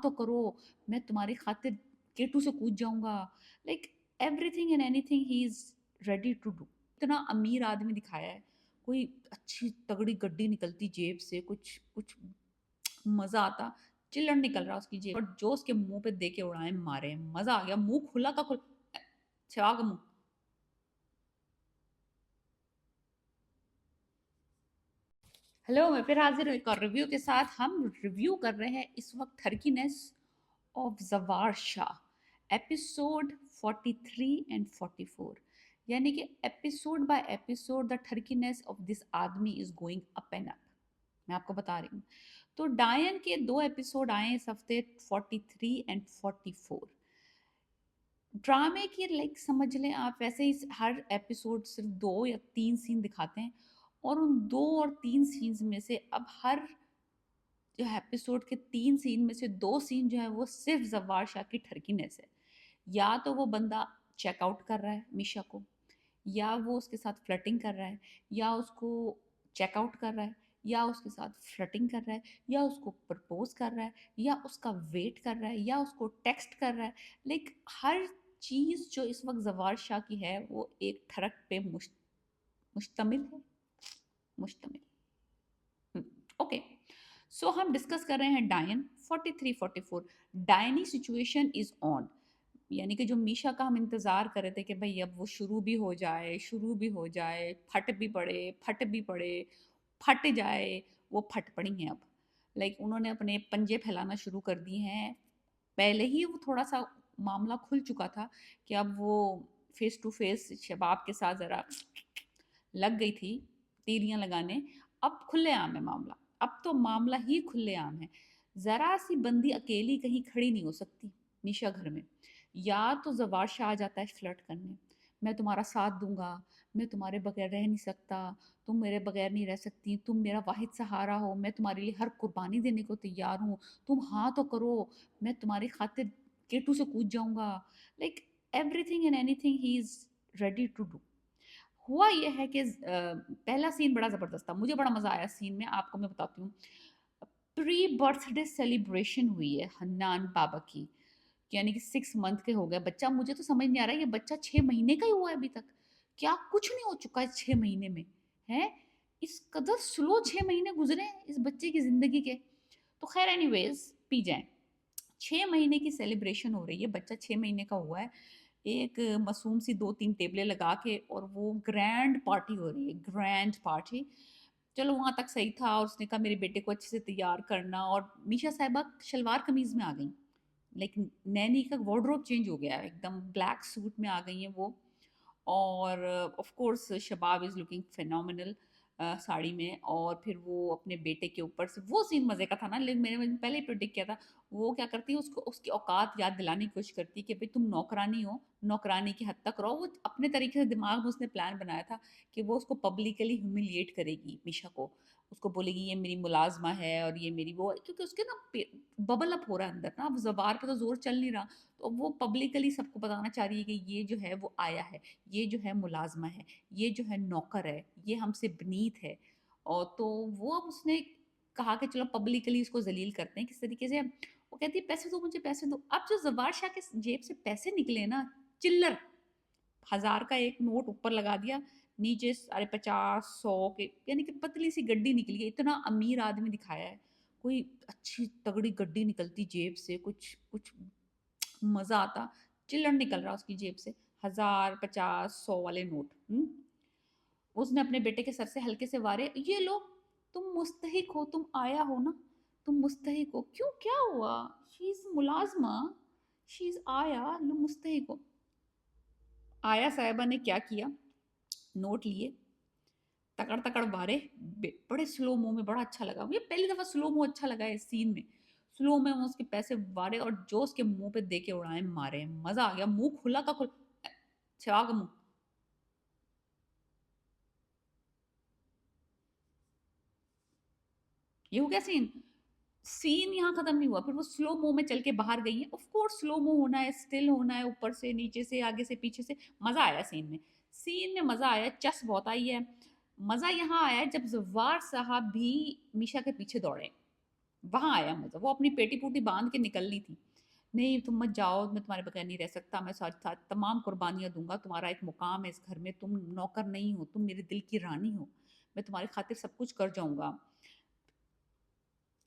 तो करो, मैं तुम्हारी खातिर केटू से कूद जाऊंगा। Like everything and anything he is ready to do. इतना अमीर आदमी दिखाया है। कोई अच्छी तगड़ी गड्डी निकलती जेब से, कुछ कुछ मजा आता। चिल्लड़ निकल रहा उसकी जेब और जो उसके मुंह पे दे के उड़ाए मारे, मजा आ गया। मुंह खुला का खुल, छवा का मुंह। हेलो, मैं फिर हाजिर हूँ एक और रिव्यू के साथ। हम रिव्यू कर रहे हैं इस वक्त हरकीनेस ऑफ जवार शाह, एपिसोड 43 एंड 44। यानी कि एपिसोड बाय एपिसोड द ठरकीनेस ऑफ दिस आदमी is going up and up. मैं आपको बता रही हूँ। तो डायन के दो एपिसोड आए इस हफ्ते, 43 एंड 44। ड्रामे की लाइक समझ लें आप, वैसे ही हर एपिसोड सिर्फ 2 या 3 सीन दिखाते हैं, और उन 2 और 3 सीन्स में से अब हर जो एपिसोड के 3 सीन में से 2 सीन जो है वो सिर्फ जवार शाह की ठरकीनेस है। या तो वो बंदा चेकआउट कर रहा है मीशा को, या वो उसके साथ फ्लर्टिंग कर रहा है, या उसको चेकआउट कर रहा है, या उसके साथ फ्लर्टिंग कर रहा है, या उसको प्रपोज कर रहा है, या उसका वेट कर रहा है, या उसको टेक्स्ट कर रहा है। लाइक हर चीज़ जो इस वक्त जवार शाह की है वो एक ठरक पे मुश्तमिल है। मुश्तमिल। ओके, सो हम डिस्कस कर रहे हैं डायन 43-44। Tiny situation is on. यानी कि जो मीशा का हम इंतज़ार कर रहे थे कि भाई अब वो शुरू भी हो जाए, शुरू भी हो जाए, फट भी पड़े, फट भी पड़े, फट जाए, वो फट पड़ी हैं अब। लाइक उन्होंने अपने पंजे फैलाना शुरू कर दिए हैं। पहले ही वो थोड़ा सा मामला खुल चुका था कि अब वो फेस टू फेस शबाब के साथ ज़रा लग गई थी तीलियां लगाने। अब खुलेआम है मामला, अब तो मामला ही खुलेआम है। ज़रा सी बंदी अकेली कहीं खड़ी नहीं हो सकती निशा घर में। या तो जवार शाह आ जाता है फ्लर्ट करने, मैं तुम्हारा साथ दूंगा, मैं तुम्हारे बगैर रह नहीं सकता, तुम मेरे बगैर नहीं रह सकती, तुम मेरा वाहिद सहारा हो, मैं तुम्हारे लिए हर कुर्बानी देने को तैयार हूँ, तुम हाँ तो करो, मैं तुम्हारी खातिर केटू से कूद जाऊंगा। Like everything and anything he is ready to do. हुआ ये है कि पहला सीन बड़ा ज़बरदस्त था, मुझे बड़ा मज़ा आया सीन में। आपको मैं बताती हूँ। प्री बर्थडे सेलिब्रेशन हुई है हन्नान बाबा की। यानी कि 6 मंथ के हो गया बच्चा। मुझे तो समझ नहीं आ रहा है ये बच्चा 6 महीने का ही हुआ है अभी तक। क्या कुछ नहीं हो चुका है 6 महीने में? है इस कदर स्लो 6 महीने गुजरे हैं इस बच्चे की ज़िंदगी के। तो खैर एनीवेज पी जाए। 6 महीने की सेलिब्रेशन हो रही है, बच्चा 6 महीने का हुआ है। एक मासूम सी 2-3 टेबलें लगा के और वो ग्रैंड पार्टी हो रही है, ग्रैंड पार्टी। चलो वहाँ तक सही था, और उसने कहा मेरे बेटे को अच्छे से तैयार करना, और मीशा साहिबा शलवार कमीज में आ गई। लेकिन नैनी का वार्डरोब चेंज हो गया है, एकदम ब्लैक सूट में आ गई हैं वो। और of course Shabab is looking phenomenal sari में। और फिर वो अपने बेटे के ऊपर से, वो सीन मज़े का था ना, लेकिन मैंने पहले ही प्रिडिक्ट किया था। वो क्या करती है, उसको उसकी औकात याद दिलाने की कोशिश करती है कि भाई तुम नौकरानी हो, नौकरानी की हद तक रहो। वो अपने तरीके से दिमाग में उसने प्लान बनाया था कि वो उसको पब्लिकली ह्यूमिलिएट करेगी मीशा को। उसको बोलेगी ये मेरी मुलाजमा है और ये मेरी वो, क्योंकि उसके ना बबल अप हो रहा है अंदर ना, अब जबार पे तो जोर चल नहीं रहा। तो वो पब्लिकली सबको बताना चाह रही है कि ये जो है वो आया है, ये जो है मुलाजमा है, ये जो है नौकर है, ये हमसे बनीत है। और तो वो अब उसने कहा कि चलो पब्लिकली इसको जलील करते हैं किस तरीके से। वो कहती है पैसे दो मुझे, पैसे दो। अब जो जबार शाह के जेब से पैसे निकले ना, चिल्लर, 1000 का एक नोट ऊपर लगा दिया, नीचे सारे 50, 100 के, यानी कि पतली सी गड्डी निकली है। इतना अमीर आदमी दिखाया है। कोई अच्छी तगड़ी गड्डी निकलती जेब से, कुछ कुछ मजा आता। चिल्लड़ निकल रहा उसकी जेब से, 1000, 50, 100 वाले नोट। उसने अपने बेटे के सर से हल्के से वारे, ये लो, तुम मुस्तहिक हो, तुम आया हो ना, तुम मुस्तहिक हो। क्यों, क्या हुआ? शी इज मुलाजमा, शी इज आया, लो मुस्तहिक हो। आया साहिबा ने क्या किया, नोट लिए, तकड़ तकड़ मारे, बड़े स्लो मो में। बड़ा अच्छा लगा मुझे, पहली दफा स्लो मो अच्छा लगा है इस सीन में। स्लो में वो उसके पैसे मारे और जो उसके मुंह पे दे के उड़ाए मारे, मजा आ गया। मुंह खुला का खुल, छवा का मुंह। ये हो गया सीन। सीन यहाँ खत्म नहीं हुआ, फिर वो स्लो मो में चल के बाहर गई है। ऑफ कोर्स स्लो मो होना है, स्टिल होना है, ऊपर से नीचे से, आगे से पीछे से। मजा आया सीन में, सीन में मजा आया, चस बहुत आई है। मजा यहाँ आया जब जवार साहब भी मीशा के पीछे दौड़े। वहाँ आया मज़ा, वो अपनी पेटी-पूटी बाँध के निकलनी थी। नहीं तुम मत जाओ, मैं तुम्हारे बगैर नहीं रह सकता, मैं साथ-साथ तमाम कुर्बानियाँ दूँगा, तुम्हारा एक मुकाम है इस घर में, तुम नौकर नहीं हो, तुम मेरे दिल की रानी हो, मैं तुम्हारी खातिर सब कुछ कर जाऊँगा।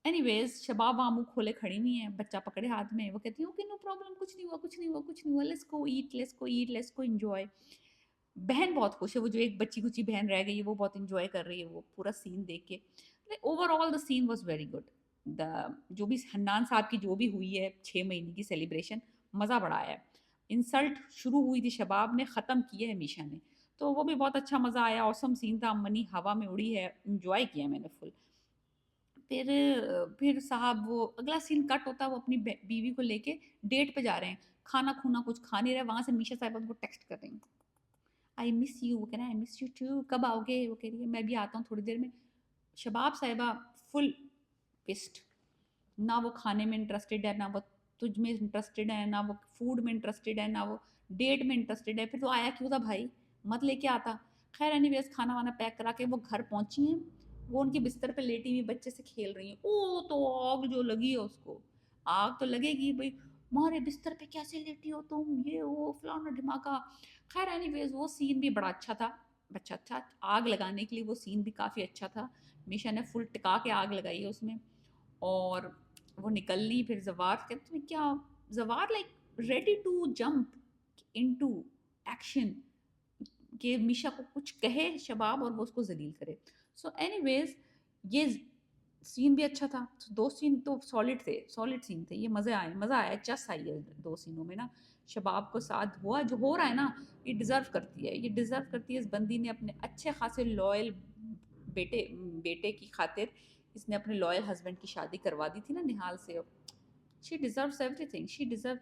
एनीवेज़ शबाब वहाँ मुँह खोले खड़ी हुई है, बच्चा पकड़े हाथ में, वो कहती है, "ओके नो प्रॉब्लम, कुछ नहीं हुआ, कुछ नहीं हुआ, कुछ नहीं हुआ, let's go eat, let's go enjoy." बहन बहुत खुश है, वो जो एक बच्ची-कुची बहन रह गई है, वो बहुत एन्जॉय कर रही है वो पूरा सीन देख के। Like overall the scene was very good. The जो भी हन्नान साहब की जो भी हुई है 6 महीने की सेलिब्रेशन, मज़ा बड़ा आया है। इंसल्ट शुरू हुई थी शबाब ने, ख़त्म की है मीशा ने। तो वो भी बहुत अच्छा मज़ा आया, ऑसम सीन था, मनी हवा में उड़ी है, एन्जॉय किया मैंने फुल। फिर साहब वो अगला सीन कट होता है, वो अपनी बीवी को लेके डेट पे जा रहे हैं। खाना-खूना कुछ खा नहीं रहे, वहाँ से मीशा साहिबा उनको टेक्स्ट कर रही हैं। आई मिस यू, वो कह रहा है आई मिस यू टू, कब आओगे? वो कह रही है मैं भी आता हूँ थोड़ी देर में। शबाब साहिबा फुल पिस्ड, ना वो खाने में इंटरेस्टेड है, ना वो तुझ में इंटरेस्टेड है, ना वो फूड में इंटरेस्टेड है, ना वो डेट में इंटरेस्टेड है। फिर तो आया क्यों था भाई? मत लेके आता। खैर एनीवेज़ खाना-वाना पैक करा के वो घर पहुँची हैं। वो उनके बिस्तर पे लेटी हुई बच्चे से खेल रही हैं। ओह! तो आग जो लगी है उसको। आग तो लगेगी भई, "हमारे बिस्तर पे कैसे लेटी हो तुम? ये वो फलाना-ढिमाका।" खैर एनीवेज़ वो सीन भी बड़ा अच्छा था। अच्छा था, आग लगाने के लिए वो सीन भी काफ़ी अच्छा था। मीशा ने फुल टिका के आग लगाई है उसमें। और वो निकल ली, फिर ज़वार कहते तुम्हें क्या, Zawar like ready to jump into action कि मीशा को कुछ कहे शबाब और वो उसको ज़लील करे। सो एनीवेज़ ये सीन भी अच्छा था। 2 सीन तो सॉलिड सीन थे। ये मज़ा आया, चस आई है 2 सीनों में ना। शबाब को साथ हुआ जो हो रहा है ना, ये डिज़र्व करती है। ये डिज़र्व करती है इस बंदी ने अपने अच्छे खासे लॉयल बेटे बेटे की खातिर इसने अपने लॉयल हस्बैंड की शादी करवा दी थी ना निहाल से। She deserves everything, she deserve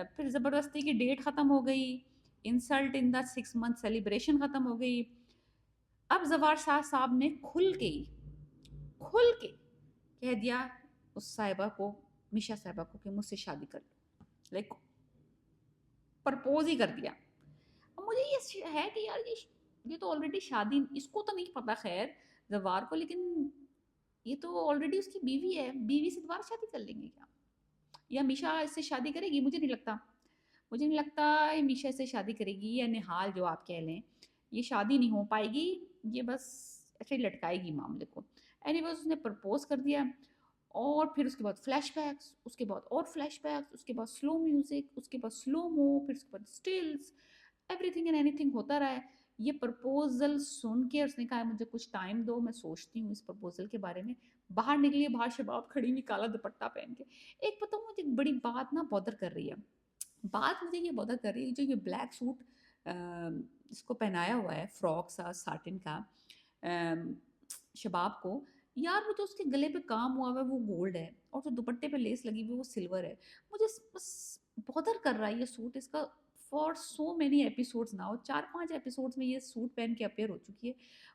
फिर ज़बरदस्ती की डेट ख़त्म हो गई, insult in the 6 month celebration ख़त्म हो गई। अब ज़वार शाह साहब ने खुल के कह दिया उस साहिबा को, मीशा साहिबा को कि मुझसे शादी कर लो। लाइक प्रपोज़ ही कर दिया। अब मुझे ये है कि यार ये तो ऑलरेडी शादी, इसको तो नहीं पता खैर ज़वार को, लेकिन ये तो ऑलरेडी उसकी बीवी है, बीवी से दोबारा शादी कर लेंगे क्या? या मीशा इससे शादी करेगी? मुझे नहीं लगता। मुझे नहीं लगता ये मीशा इससे शादी करेगी, या निहाल जो आप कह लें, ये शादी नहीं हो पाएगी, ये बस ऐसे ही लटकाएगी मामले को। एनीवेज़ उसने प्रपोज़ कर दिया और फिर उसके बाद फ्लैशबैक्स, उसके बाद और फ्लैशबैक्स, उसके बाद स्लो म्यूज़िक, उसके बाद स्लो-मो, फिर उसके बाद स्टिल्स, एवरीथिंग एंड एनीथिंग होता रहा है। ये प्रपोज़ल सुन के उसने कहा मुझे कुछ टाइम दो, मैं सोचती हूँ इस प्रपोज़ल के बारे में। बाहर निकली है, बाहर शबाब खड़ी हुई काला दुपट्टा पहन के। एक बताऊँ मुझे एक बड़ी बात ना बॉदर कर रही है। बात मुझे ये बॉदर कर रही है, जो ये ब्लैक सूट अ, इसको पहनाया हुआ है फ्रॉक सा साटिन का अम, शबाब को, यार वो जो उसके गले पे काम हुआ हुआ है वो गोल्ड है और जो दुपट्टे पे लेस लगी हुई है वो सिल्वर है। मुझे बस बॉदर कर रहा है ये सूट इसका, for so many episodes now 4-5 episodes में ये सूट पहन के अपीयर हो चुकी है।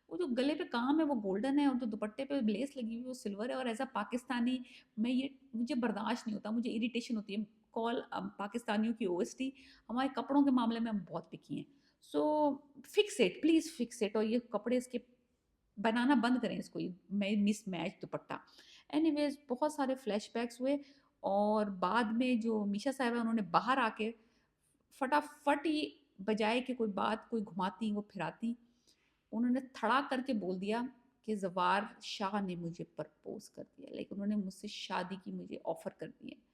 वो जो गले पे काम है वो गोल्डन है और जो दुपट्टे पे लेस लगी हुई है वो सिल्वर है, और एज़ अ पाकिस्तानी मैं ये मुझे बर्दाश्त नहीं होता, मुझे इरिटेशन होती है। कॉल पाकिस्तानियों की ओएसटी, हमारे कपड़ों के मामले में हम बहुत पिकी हैं। So fix it, please fix it, और ये कपड़े इसके बनाना बंद करें इसको, ये मिसमैच दुपट्टा। एनीवेज़ बहुत सारे फ्लैशबैक्स हुए और बाद में जो मीशा साहिबा उन्होंने बाहर आके फटाफट ही, बजाए कि कोई बात कोई घुमाती वो फिराती, उन्होंने धड़ाक करके बोल दिया कि ज़वार शाह ने मुझे प्रपोज़ कर दिया, लाइक उन्होंने मुझसे शादी की मुझे ऑफ़र कर दी है।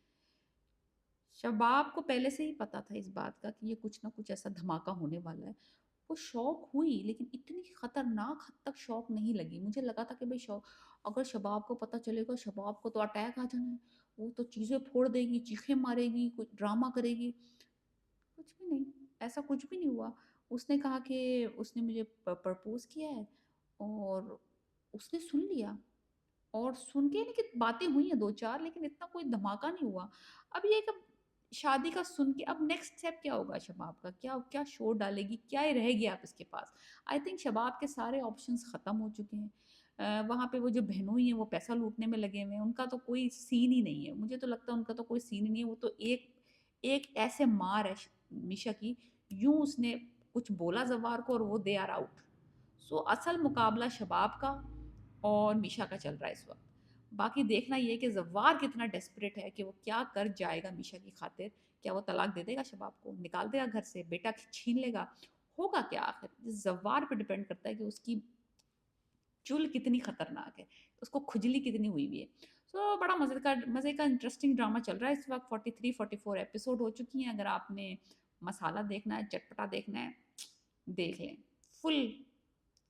शबाब को पहले से ही पता था इस बात का कि ये कुछ ना कुछ ऐसा धमाका होने वाला है। वो शॉक हुई, लेकिन इतनी खतरनाक हद तक शॉक नहीं लगी। मुझे लगा था कि भई अगर शबाब को पता चलेगा, शबाब को तो अटैक आ जाना है। वो तो चीज़ें फोड़ देगी, चीखें मारेगी, कुछ ड्रामा करेगी। कुछ भी नहीं, ऐसा कुछ भी नहीं हुआ। उसने कहा कि उसने मुझे प्रपोज़ किया है और उसने सुन लिया। और सुन के नहीं कि बातें हुई हैं 2-4, लेकिन इतना कोई धमाका नहीं हुआ। अब ये कि शादी का सुन के अब नेक्स्ट स्टेप क्या होगा शबाब का? क्या क्या शोर डालेगी? क्या ही रहेगी आप इसके पास? आई थिंक शबाब के सारे ऑप्शंस ख़त्म हो चुके हैं। वहाँ पे वो जो बहनोई हैं वो पैसा लूटने में लगे हुए हैं। उनका तो कोई सीन ही नहीं है। मुझे तो लगता है उनका तो कोई सीन ही नहीं है। वो तो एक एक ऐसे मार है मीशा की, यूँ उसने कुछ बोला ज़वार को और वो दे आर आउट। सो असल मुकाबला शबाब का और मीशा का चल रहा है इस वक़्त। बाकी देखना ये है कि ज़व्वार कितना डेस्परेट है कि वो क्या कर जाएगा मीशा की खातिर। क्या वो तलाक दे देगा शबाब को? निकाल देगा घर से? बेटा छीन लेगा? होगा क्या आखिर? ज़व्वार पे डिपेंड करता है कि उसकी चुल कितनी खतरनाक है, उसको खुजली कितनी हुई हुई है। सो बड़ा मज़े का इंटरेस्टिंग ड्रामा चल रहा है इस वक्त। 43-44 एपिसोड हो चुकी हैं। अगर आपने मसाला देखना है, चटपटा देखना है, देख लें। फुल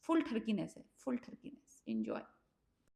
फुल ठरकीनेस है, फुल ठरकीनेस। एंजॉय।